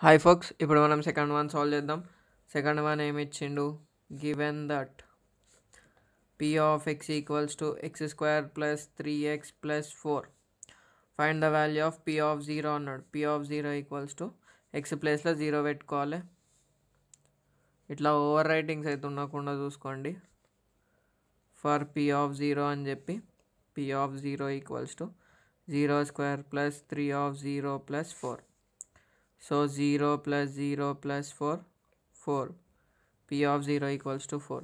Hi folks, ఇప్పుడు మనం second one solve చేద్దాం. సెకండ్ వన్ ఏమి ఇచ్చిండు? Given that p of x equals to X square plus 3x plus 4 find the value of p of 0 అన్నాడు. p of 0 equals to X ప్లేస్లో 0 పెట్టుకోవాలి. ఇట్లా over writings అయితే ఉండకుండా చూసుకోండి. ఫర్ p ఆఫ్ 0 అని చెప్పి p of 0 equals to 0 square plus 3 of 0 plus 4. So 0 plus 0 plus 4, 4. p of 0 equals to 4.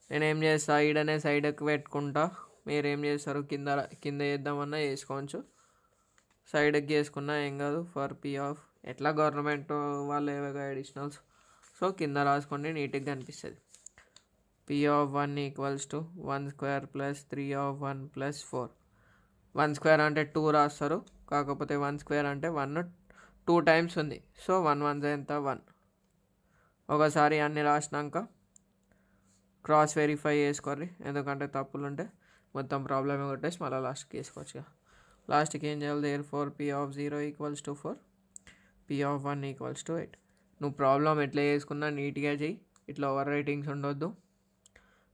నేను ఏం చేస్తా, ఈడనే సైడ్కి పెట్టుకుంటా. మీరు ఏం చేస్తారు, కింద కింద చేద్దామన్నా చేసుకోవచ్చు, సైడ్కి చేసుకున్నా ఏం కాదు. ఫర్ p ఆఫ్ ఎట్లా గవర్నమెంట్ వాళ్ళు ఏవగా అడిషనల్స్, సో కింద రాసుకోండి, నీట్గా కనిపిస్తుంది. p of 1 equals to 1 square plus 3 of 1 plus 4. 1 square అంటే 2 రాస్తారు, కాకపోతే 1 స్క్వేర్ అంటే 1 2 టైమ్స్ ఉంది. సో 1 1 ఎంత 1. ఒకసారి అన్ని రాసినాక క్రాస్ వెరిఫై చేసుకోర్రి, ఎందుకంటే తప్పులు ఉంటే మొత్తం ప్రాబ్లమే కొట్టేసి మళ్ళీ లాస్ట్కి వేసుకోవచ్చు. లాస్ట్కి ఏం చేయాలి? There four p of 0 equals to 4, p of 1 equals to 8. నువ్వు ప్రాబ్లం ఎట్లా చేసుకున్నా నీట్గా చెయ్యి, ఇట్లా ఓవర్ రైటింగ్స్ ఉండొద్దు.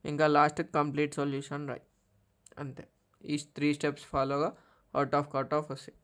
ఇంకా లాస్ట్కి కంప్లీట్ సొల్యూషన్ రాయి, అంతే. ఈ 3 స్టెప్స్ ఫాలోగా అవుట్ ఆఫ్ కట్ ఆఫ్ వస్తాయి.